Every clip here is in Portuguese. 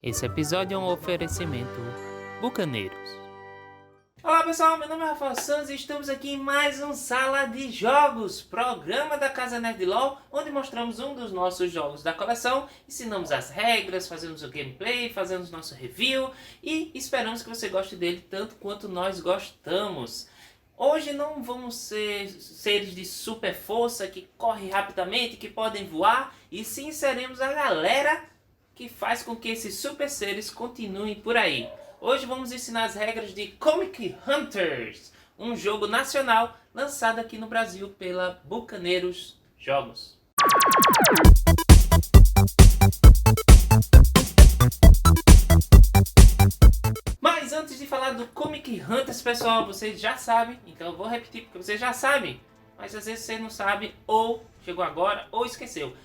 Esse episódio é um oferecimento Bucaneiros. Olá pessoal, meu nome é Rafael Santos e estamos aqui em mais um Sala de Jogos, programa da Casa Nerd LOL, onde mostramos um dos nossos jogos da coleção, ensinamos as regras, fazemos o gameplay, fazemos nosso review e esperamos que você goste dele tanto quanto nós gostamos. Hoje não vamos ser seres de super força que correm rapidamente, que podem voar, e sim seremos a galera que faz com que esses super seres continuem por aí. Hoje vamos ensinar as regras de Comic Hunters, um jogo nacional lançado aqui no Brasil pela Bucaneiros Jogos. Mas antes de falar do Comic Hunters, pessoal, vocês já sabem, então eu vou repetir porque vocês já sabem, mas às vezes você não sabe, ou chegou agora, ou esqueceu.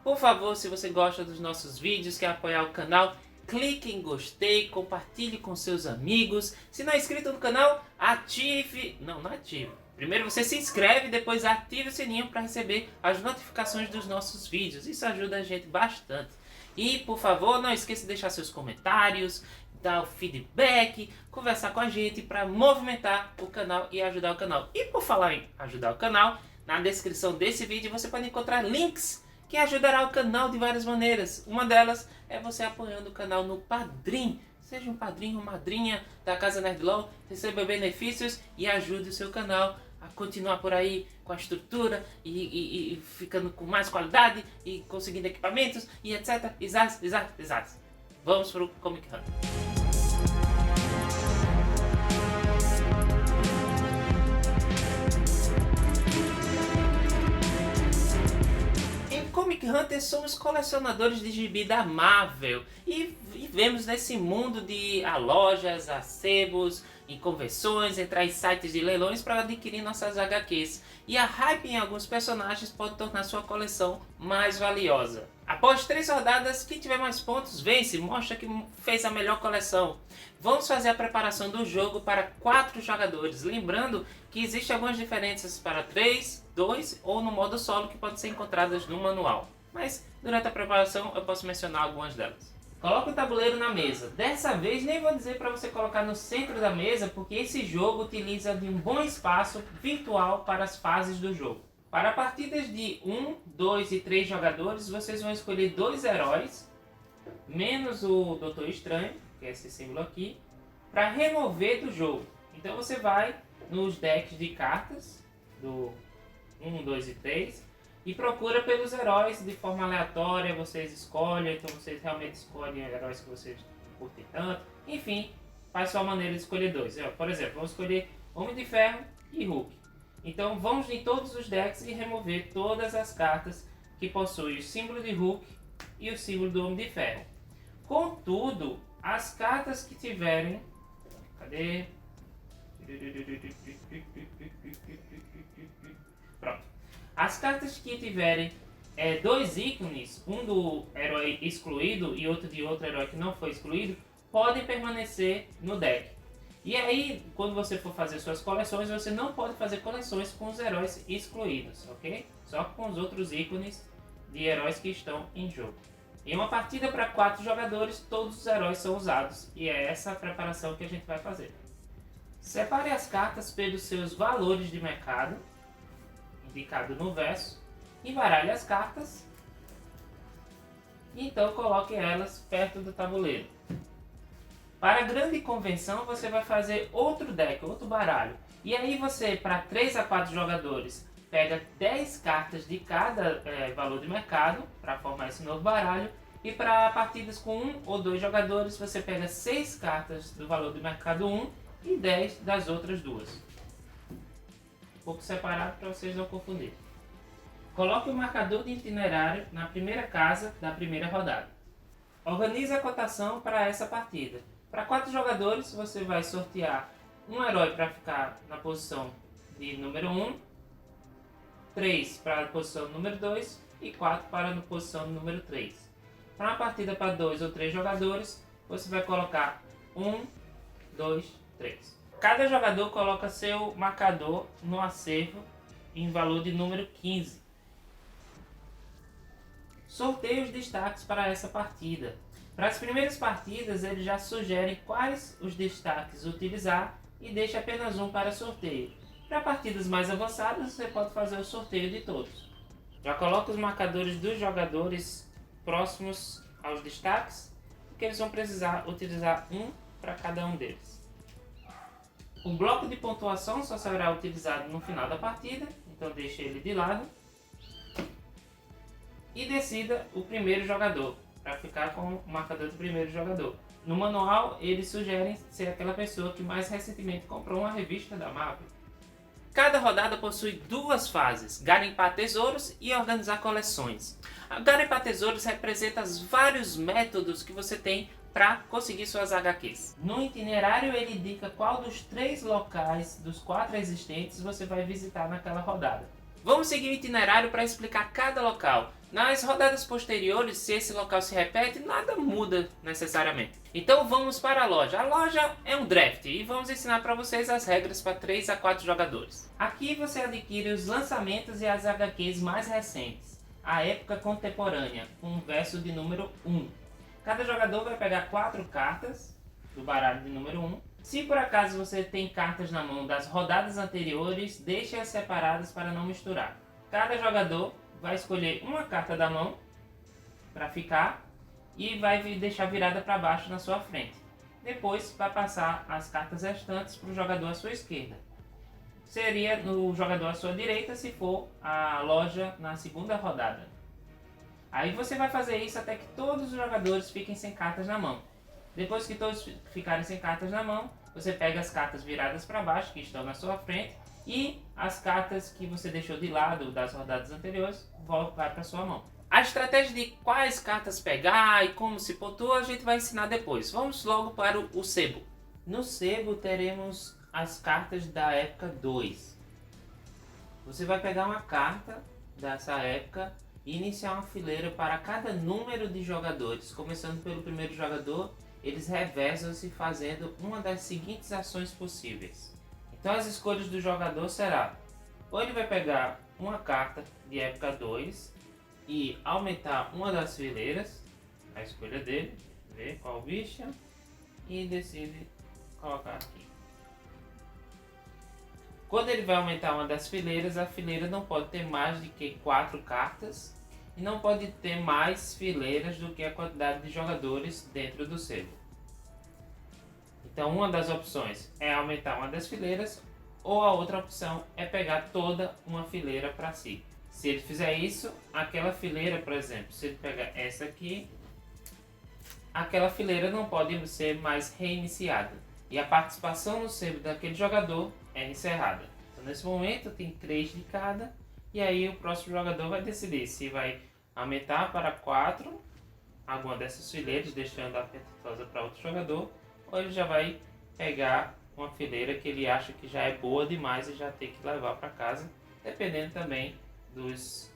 Por favor, se você gosta dos nossos vídeos, quer apoiar o canal, clique em gostei, compartilhe com seus amigos. Se não é inscrito no canal, ative... Não ative. Primeiro você se inscreve, depois ative o sininho para receber as notificações dos nossos vídeos. Isso ajuda a gente bastante. E, por favor, não esqueça de deixar seus comentários, dar o feedback, conversar com a gente para movimentar o canal e ajudar o canal. E por falar em ajudar o canal, na descrição desse vídeo você pode encontrar links que ajudará o canal de várias maneiras. Uma delas é você apoiando o canal no Padrim. Seja um padrinho ou madrinha da Casa Nerd LOL, receba benefícios e ajude o seu canal a continuar por aí com a estrutura e ficando com mais qualidade e conseguindo equipamentos e etc. Exato. Vamos para o Comic Hunter. Comic Hunters somos colecionadores de gibi da Marvel e vivemos nesse mundo de lojas, a sebos, em convenções, entrar em sites de leilões para adquirir nossas HQs. E a hype em alguns personagens pode tornar sua coleção mais valiosa. Após 3 rodadas, quem tiver mais pontos vence, mostra que fez a melhor coleção. Vamos fazer a preparação do jogo para 4 jogadores, lembrando que existem algumas diferenças para 3, 2 ou no modo solo que podem ser encontradas no manual. Mas durante a preparação eu posso mencionar algumas delas. Coloque o tabuleiro na mesa. Dessa vez nem vou dizer para você colocar no centro da mesa, porque esse jogo utiliza de um bom espaço virtual para as fases do jogo. Para partidas de 1, 2 e 3 jogadores, vocês vão escolher 2 heróis, menos o Doutor Estranho, que é esse símbolo aqui, para remover do jogo. Então você vai nos decks de cartas, do 1, 2 e 3, e procura pelos heróis de forma aleatória, vocês escolhem, então vocês realmente escolhem heróis que vocês curtem tanto. Enfim, faz sua maneira de escolher 2. Por exemplo, vamos escolher Homem de Ferro e Hulk. Então vamos em todos os decks e remover todas as cartas que possuem o símbolo de Hulk e o símbolo do Homem de Ferro. Contudo, as cartas que tiverem... Cadê? Pronto. As cartas que tiverem 2 ícones, um do herói excluído e outro de outro herói que não foi excluído, podem permanecer no deck. E aí, quando você for fazer suas coleções, você não pode fazer coleções com os heróis excluídos, ok? Só com os outros ícones de heróis que estão em jogo. Em uma partida para 4 jogadores, todos os heróis são usados e é essa a preparação que a gente vai fazer. Separe as cartas pelos seus valores de mercado, indicado no verso, embaralhe as cartas e então coloque elas perto do tabuleiro. Para a grande convenção você vai fazer outro deck, outro baralho. E aí você, para 3 a 4 jogadores, pega 10 cartas de cada valor de mercado para formar esse novo baralho. E para partidas com 1 ou 2 jogadores você pega 6 cartas do valor de mercado 1 e 10 das outras duas. Um pouco separado para vocês não confundirem. Coloque o marcador de itinerário na primeira casa da primeira rodada. Organize a cotação para essa partida. Para 4 jogadores, você vai sortear um herói para ficar na posição de número 1, 3 para a posição número 2 e 4 para a posição número 3. Para uma partida para 2 ou 3 jogadores, você vai colocar 1, 2, 3. Cada jogador coloca seu marcador no acervo em valor de número 15. Sorteie os destaques para essa partida. Para as primeiras partidas, ele já sugere quais os destaques utilizar e deixa apenas um para sorteio. Para partidas mais avançadas, você pode fazer o sorteio de todos. Já coloca os marcadores dos jogadores próximos aos destaques, porque eles vão precisar utilizar um para cada um deles. O bloco de pontuação só será utilizado no final da partida, então deixe ele de lado. E decida o primeiro jogador, para ficar com o marcador do primeiro jogador. No manual, eles sugerem ser aquela pessoa que mais recentemente comprou uma revista da Marvel. Cada rodada possui duas fases, garimpar tesouros e organizar coleções. A garimpar tesouros representa os vários métodos que você tem para conseguir suas HQs. No itinerário ele indica qual dos 3 locais dos 4 existentes você vai visitar naquela rodada. Vamos seguir o itinerário para explicar cada local. Nas rodadas posteriores, se esse local se repete, nada muda necessariamente. Então vamos para a loja. A loja é um draft e vamos ensinar para vocês as regras para 3 a 4 jogadores. Aqui você adquire os lançamentos e as HQs mais recentes, a época contemporânea, com o verso de número 1. Cada jogador vai pegar 4 cartas do baralho de número 1. Se por acaso você tem cartas na mão das rodadas anteriores, deixe-as separadas para não misturar. Cada jogador vai escolher uma carta da mão para ficar e vai deixar virada para baixo na sua frente. Depois vai passar as cartas restantes para o jogador à sua esquerda. Seria no jogador à sua direita se for a loja na segunda rodada. Aí você vai fazer isso até que todos os jogadores fiquem sem cartas na mão. Depois que todos ficarem sem cartas na mão, você pega as cartas viradas para baixo que estão na sua frente e as cartas que você deixou de lado das rodadas anteriores vai para sua mão. A estratégia de quais cartas pegar e como se pontua a gente vai ensinar depois. Vamos logo para o sebo. No sebo teremos as cartas da época 2. Você vai pegar uma carta dessa época e iniciar uma fileira para cada número de jogadores. Começando pelo primeiro jogador, eles revezam-se fazendo uma das seguintes ações possíveis. Então as escolhas do jogador será: ou ele vai pegar uma carta de época 2 e aumentar uma das fileiras, a escolha dele, ver qual bicha, e decide colocar aqui. Quando ele vai aumentar uma das fileiras, a fileira não pode ter mais de que 4 cartas e não pode ter mais fileiras do que a quantidade de jogadores dentro do sebo. Então uma das opções é aumentar uma das fileiras ou a outra opção é pegar toda uma fileira para si. Se ele fizer isso, aquela fileira, por exemplo, se ele pegar essa aqui, aquela fileira não pode ser mais reiniciada e a participação no sebo daquele jogador é encerrada. Então nesse momento tem 3 de cada e aí o próximo jogador vai decidir se vai aumentar para 4 alguma dessas fileiras, deixando a apetitosa para outro jogador, ou ele já vai pegar uma fileira que ele acha que já é boa demais e já tem que levar para casa, dependendo também dos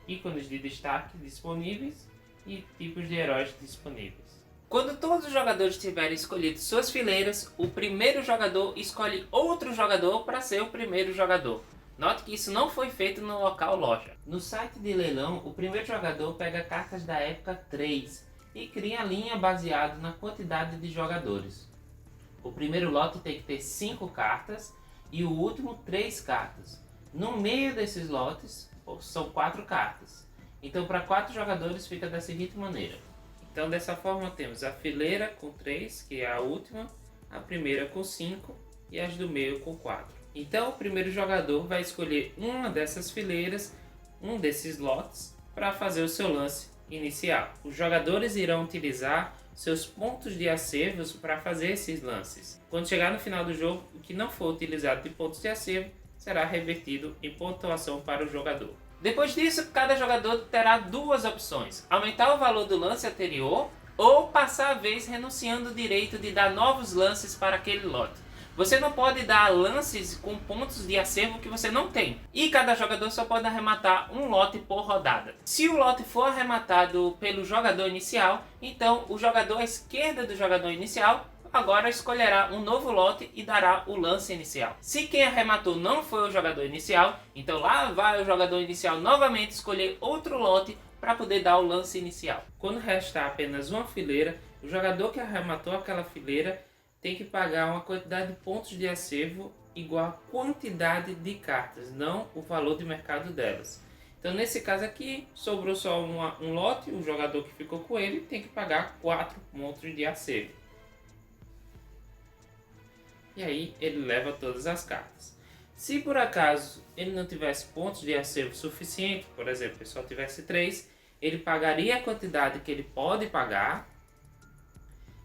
ícones de destaque disponíveis e tipos de heróis disponíveis. Quando todos os jogadores tiverem escolhido suas fileiras, o primeiro jogador escolhe outro jogador para ser o primeiro jogador. Note que isso não foi feito no local loja. No site de leilão, o primeiro jogador pega cartas da época 3 e cria a linha baseado na quantidade de jogadores. O primeiro lote tem que ter 5 cartas e o último 3 cartas. No meio desses lotes são 4 cartas. Então para 4 jogadores fica da seguinte maneira. Então dessa forma temos a fileira com 3, que é a última, a primeira com 5 e as do meio com 4. Então o primeiro jogador vai escolher uma dessas fileiras, um desses lotes, para fazer o seu lance inicial. Os jogadores irão utilizar seus pontos de acervos para fazer esses lances. Quando chegar no final do jogo, o que não for utilizado de pontos de acervo será revertido em pontuação para o jogador. Depois disso, cada jogador terá 2 opções: aumentar o valor do lance anterior ou passar a vez renunciando o direito de dar novos lances para aquele lote. Você não pode dar lances com pontos de acervo que você não tem. E cada jogador só pode arrematar um lote por rodada. Se o lote for arrematado pelo jogador inicial, então o jogador à esquerda do jogador inicial agora escolherá um novo lote e dará o lance inicial. Se quem arrematou não foi o jogador inicial, então lá vai o jogador inicial novamente escolher outro lote para poder dar o lance inicial. Quando restar apenas uma fileira, o jogador que arrematou aquela fileira tem que pagar uma quantidade de pontos de acervo igual à quantidade de cartas, não o valor de mercado delas. Então nesse caso aqui, sobrou só um lote, o jogador que ficou com ele tem que pagar 4 pontos de acervo. E aí ele leva todas as cartas. Se por acaso ele não tivesse pontos de acervo suficiente, por exemplo, ele só tivesse 3, ele pagaria a quantidade que ele pode pagar.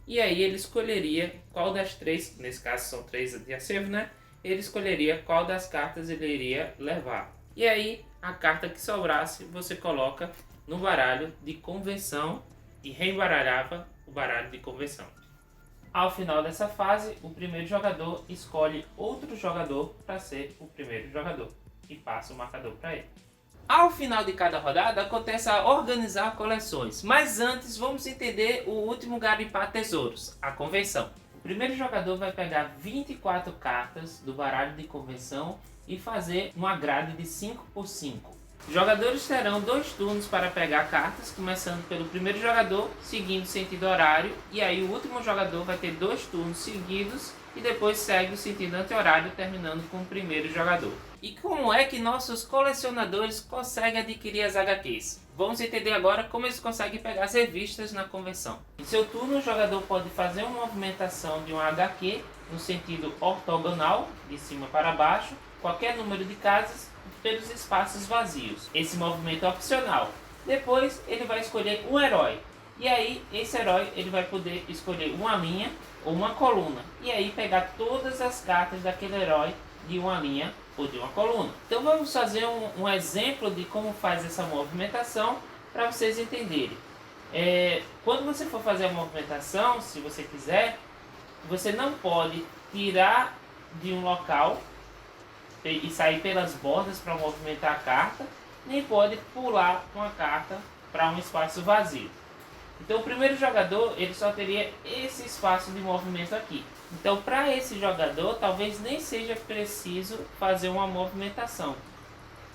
E aí ele escolheria qual das 3, nesse caso são 3 de acervo, né? Ele escolheria qual das cartas ele iria levar. E aí a carta que sobrasse você coloca no baralho de convenção e reembaralhava o baralho de convenção. Ao final dessa fase, o primeiro jogador escolhe outro jogador para ser o primeiro jogador e passa o marcador para ele. Ao final de cada rodada acontece a organizar coleções, mas antes vamos entender o último garimpar tesouros, a convenção. O primeiro jogador vai pegar 24 cartas do baralho de convenção e fazer uma grade de 5 por 5. Os jogadores terão 2 turnos para pegar cartas, começando pelo primeiro jogador, seguindo sentido horário, e aí o último jogador vai ter 2 turnos seguidos e depois segue o sentido anti-horário, terminando com o primeiro jogador. E como é que nossos colecionadores conseguem adquirir as HQs? Vamos entender agora como eles conseguem pegar as revistas na convenção. Em seu turno, o jogador pode fazer uma movimentação de uma HQ no sentido ortogonal, de cima para baixo, qualquer número de casas, pelos espaços vazios. Esse movimento é opcional. Depois ele vai escolher um herói. E aí esse herói ele vai poder escolher uma linha ou uma coluna. E aí pegar todas as cartas daquele herói de uma linha ou de uma coluna. Então vamos fazer um exemplo de como faz essa movimentação para vocês entenderem. Quando você for fazer a movimentação, se você quiser, você não pode tirar de um local e sair pelas bordas para movimentar a carta, nem pode pular uma carta para um espaço vazio. Então o primeiro jogador ele só teria esse espaço de movimento aqui. Então para esse jogador talvez nem seja preciso fazer uma movimentação.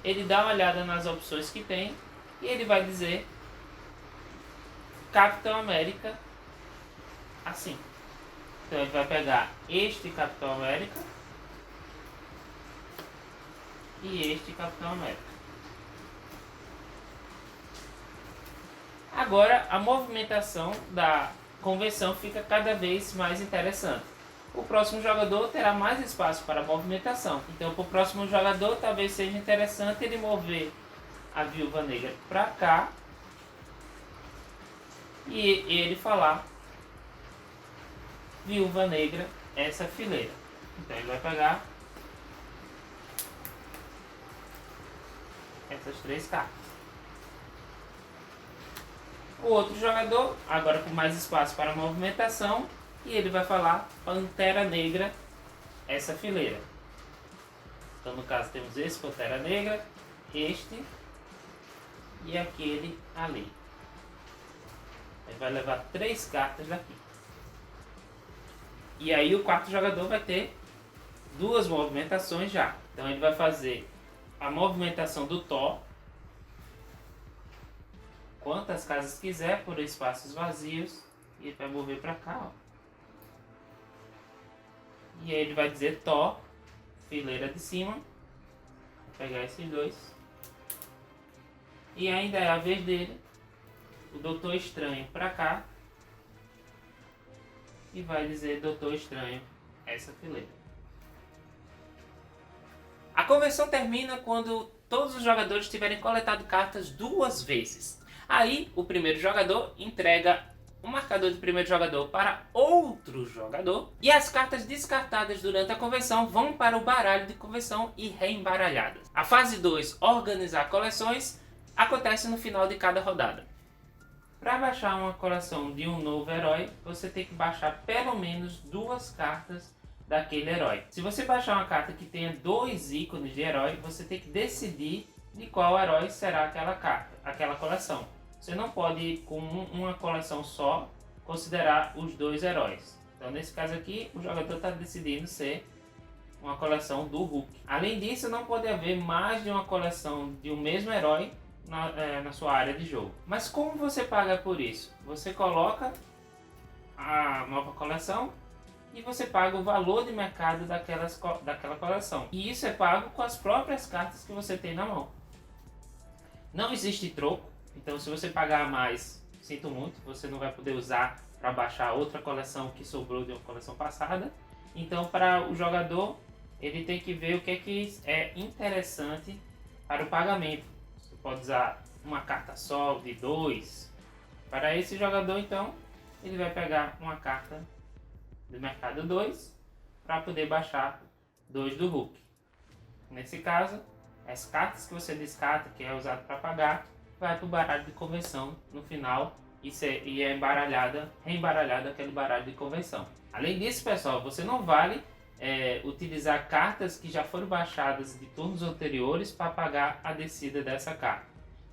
Ele dá uma olhada nas opções que tem e ele vai dizer Capitão América assim. Então ele vai pegar este Capitão América e este Capitão América. Agora a movimentação da convenção fica cada vez mais interessante. O próximo jogador terá mais espaço para movimentação. Então para o próximo jogador talvez seja interessante ele mover a Viúva Negra para cá e ele falar Viúva Negra essa fileira. Então ele vai pegar essas 3 cartas. O outro jogador, agora com mais espaço para movimentação, e ele vai falar Pantera Negra, essa fileira. Então no caso temos esse Pantera Negra, este e aquele ali. Ele vai levar 3 cartas daqui. E aí o quarto jogador vai ter 2 movimentações já. Então ele vai fazer a movimentação do Thor, quantas casas quiser por espaços vazios, e ele vai mover para cá, ó. E aí ele vai dizer Thor, fileira de cima, vou pegar esses 2, e ainda é a vez dele, o Doutor Estranho para cá, e vai dizer Doutor Estranho essa fileira. A convenção termina quando todos os jogadores tiverem coletado cartas 2 vezes. Aí o primeiro jogador entrega um marcador de primeiro jogador para outro jogador e as cartas descartadas durante a convenção vão para o baralho de convenção e reembaralhadas. A fase 2, organizar coleções, acontece no final de cada rodada. Para baixar uma coleção de um novo herói, você tem que baixar pelo menos 2 cartas daquele herói. Se você baixar uma carta que tenha 2 ícones de herói, você tem que decidir de qual herói será aquela carta, aquela coleção. Você não pode, com uma coleção só, considerar os 2 heróis. Então nesse caso aqui, o jogador está decidindo ser uma coleção do Hulk. Além disso, não pode haver mais de uma coleção de um mesmo herói na sua área de jogo. Mas como você paga por isso? Você coloca a nova coleção e você paga o valor de mercado daquela coleção. E isso é pago com as próprias cartas que você tem na mão. Não existe troco, então se você pagar mais, sinto muito, você não vai poder usar para baixar outra coleção que sobrou de uma coleção passada. Então, para o jogador, ele tem que ver o que é interessante para o pagamento. Você pode usar uma carta só, de 2. Para esse jogador, então, ele vai pegar uma carta do mercado 2 para poder baixar 2 do Hulk. Nesse caso, as cartas que você descarta, que é usado para pagar, vai para o baralho de convenção no final e é reembaralhado aquele baralho de convenção. Além disso, pessoal, você não vale utilizar cartas que já foram baixadas de turnos anteriores para pagar a descida dessa carta.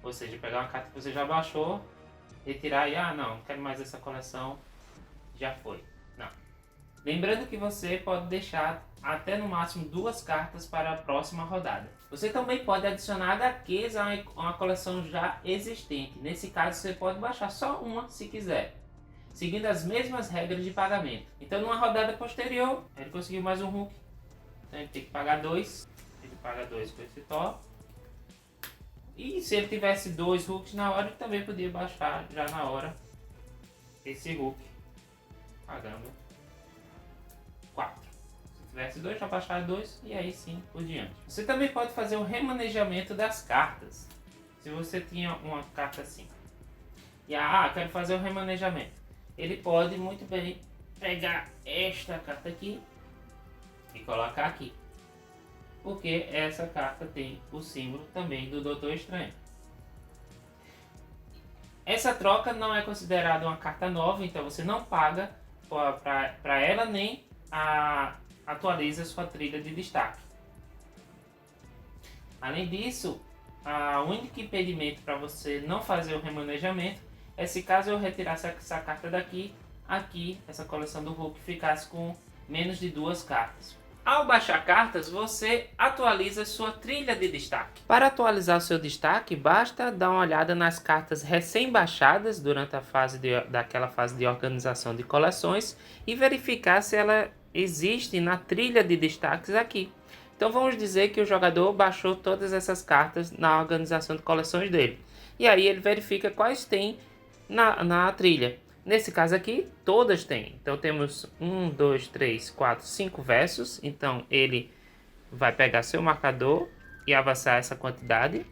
Ou seja, pegar uma carta que você já baixou, retirar e não quero mais essa coleção, já foi. Não. Lembrando que você pode deixar até no máximo 2 cartas para a próxima rodada. Você também pode adicionar HQs a uma coleção já existente. Nesse caso, você pode baixar só uma se quiser, seguindo as mesmas regras de pagamento. Então, numa rodada posterior, ele conseguiu mais um Hulk. Então, ele tem que pagar 2. Ele paga 2 com esse top. E se ele tivesse 2 Hulks na hora, ele também podia baixar já na hora esse Hulk, pagando 4. Se tivesse 2, já baixar 2 e aí sim por diante. Você também pode fazer um remanejamento das cartas. Se você tinha uma carta assim e quero fazer um remanejamento, ele pode muito bem pegar esta carta aqui e colocar aqui, porque essa carta tem o símbolo também do Doutor Estranho. Essa troca não é considerada uma carta nova, então você não paga para ela nem atualiza sua trilha de destaque. Além disso, o único impedimento para você não fazer o remanejamento é se caso eu retirasse essa carta daqui, aqui essa coleção do Hulk ficasse com menos de 2 cartas. Ao baixar cartas, você atualiza sua trilha de destaque. Para atualizar o seu destaque, basta dar uma olhada nas cartas recém-baixadas durante daquela fase de organização de coleções e verificar se ela existe na trilha de destaques aqui. Então vamos dizer que o jogador baixou todas essas cartas na organização de coleções dele. E aí ele verifica quais tem na trilha. Nesse caso aqui, todas têm. Então temos 1, 2, 3, 4, 5 versos. Então ele vai pegar seu marcador e avançar essa quantidade.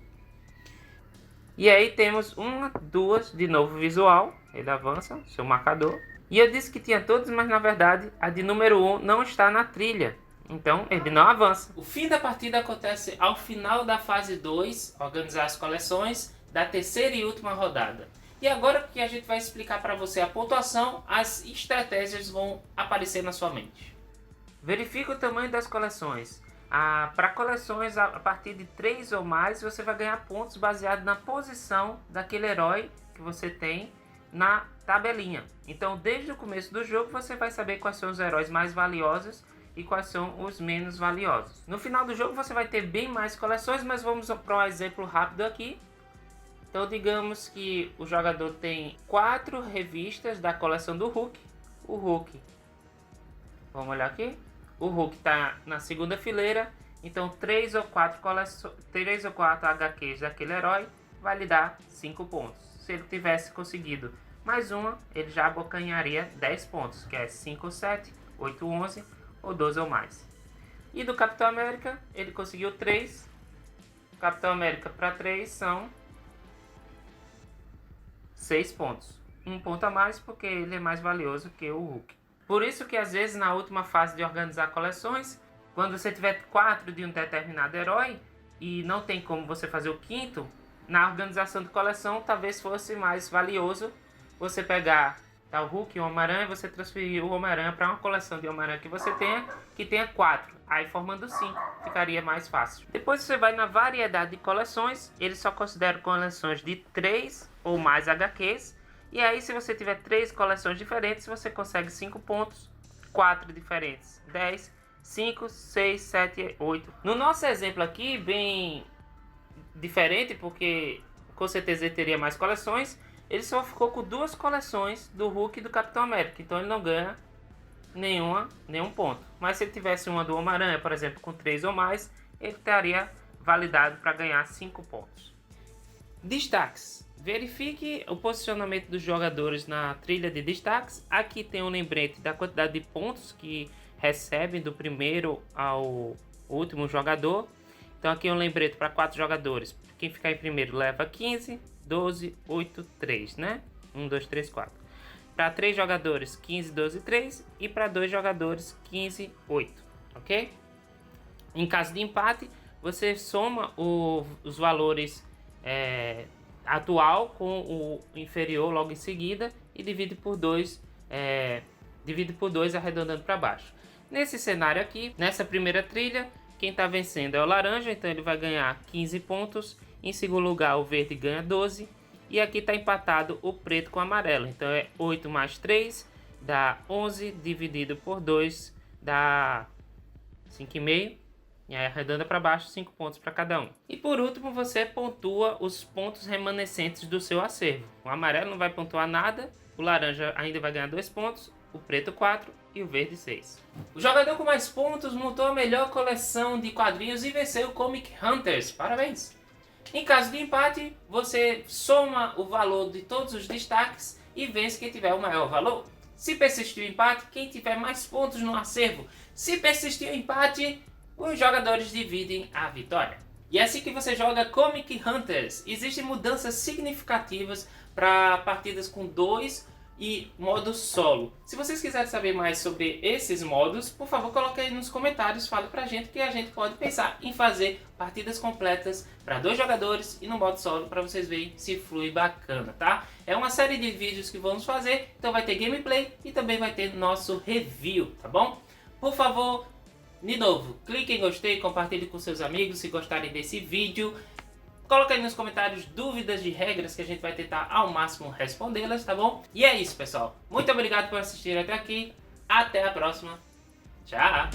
E aí temos 1, 2 de novo visual. Ele avança seu marcador. E eu disse que tinha todos, mas na verdade a de número 1 não está na trilha. Então ele não avança. O fim da partida acontece ao final da fase 2, organizar as coleções, da terceira e última rodada. E agora que a gente vai explicar para você a pontuação, as estratégias vão aparecer na sua mente. Verifique o tamanho das coleções. Para coleções a partir de 3 ou mais, você vai ganhar pontos baseado na posição daquele herói que você tem na tabelinha. Então, desde o começo do jogo, você vai saber quais são os heróis mais valiosos e quais são os menos valiosos. No final do jogo, você vai ter bem mais coleções, mas vamos para um exemplo rápido aqui. Então, digamos que o jogador tem 4 revistas da coleção do Hulk. O Hulk, vamos olhar aqui. O Hulk está na segunda fileira. Então, 3 ou 4 HQs daquele herói vai lhe dar 5 pontos. Se ele tivesse conseguido mais uma, ele já abocanharia 10 pontos, que é 5 ou 7, 8 ou 11 ou 12 ou mais. E do Capitão América, ele conseguiu 3. O Capitão América para 3 são 6 pontos. 1 ponto a mais porque ele é mais valioso que o Hulk. Por isso que às vezes na última fase de organizar coleções, quando você tiver 4 de um determinado herói e não tem como você fazer o quinto, na organização de coleção talvez fosse mais valioso você pegar o Hulk e o Homem-Aranha e você transferir o Homem-Aranha para uma coleção de Homem-Aranha que você tenha, que tenha 4. Aí formando 5, ficaria mais fácil. Depois você vai na variedade de coleções, ele só considera coleções de 3 ou mais HQs. E aí se você tiver 3 coleções diferentes, você consegue 5 pontos, 4 diferentes, 10, 5, 6, 7, 8. No nosso exemplo aqui, bem diferente, porque com certeza ele teria mais coleções. Ele só ficou com 2 coleções do Hulk e do Capitão América, então ele não ganha nenhum ponto. Mas se ele tivesse uma do Homem-Aranha, por exemplo, com 3 ou mais, ele estaria validado para ganhar 5 pontos. Destaques. Verifique o posicionamento dos jogadores na trilha de destaques. Aqui tem um lembrete da quantidade de pontos que recebem do primeiro ao último jogador. Então aqui é um lembrete para 4 jogadores. Quem ficar em primeiro leva 15, 12, 8, 3, né? 1, 2, 3, 4. Para 3 jogadores, 15, 12, 3. E para 2 jogadores, 15, 8. Ok? Em caso de empate, você soma os valores atual com o inferior logo em seguida e divide por 2, arredondando para baixo. Nesse cenário aqui, nessa primeira trilha, quem está vencendo é o laranja, então ele vai ganhar 15 pontos. Em segundo lugar, o verde ganha 12. E aqui está empatado o preto com o amarelo. Então é 8 mais 3 dá 11, dividido por 2 dá 5,5. E aí arredonda para baixo, 5 pontos para cada um. E por último, você pontua os pontos remanescentes do seu acervo. O amarelo não vai pontuar nada, o laranja ainda vai ganhar 2 pontos, o preto 4 e o verde 6. O jogador com mais pontos montou a melhor coleção de quadrinhos e venceu o Comic Hunters. Parabéns! Em caso de empate, você soma o valor de todos os destaques e vence quem tiver o maior valor. Se persistir o empate, quem tiver mais pontos no acervo. Se persistir o empate, os jogadores dividem a vitória. E é assim que você joga Comic Hunters. Existem mudanças significativas para partidas com 2 e modo solo. Se vocês quiserem saber mais sobre esses modos, por favor coloque aí nos comentários, fale pra gente que a gente pode pensar em fazer partidas completas para 2 jogadores e no modo solo para vocês verem se flui bacana, tá? É uma série de vídeos que vamos fazer, então vai ter gameplay e também vai ter nosso review, tá bom? Por favor, de novo, clique em gostei, compartilhe com seus amigos se gostarem desse vídeo. Coloca aí nos comentários dúvidas de regras que a gente vai tentar ao máximo respondê-las, tá bom? E é isso, pessoal. Muito obrigado por assistir até aqui. Até a próxima. Tchau!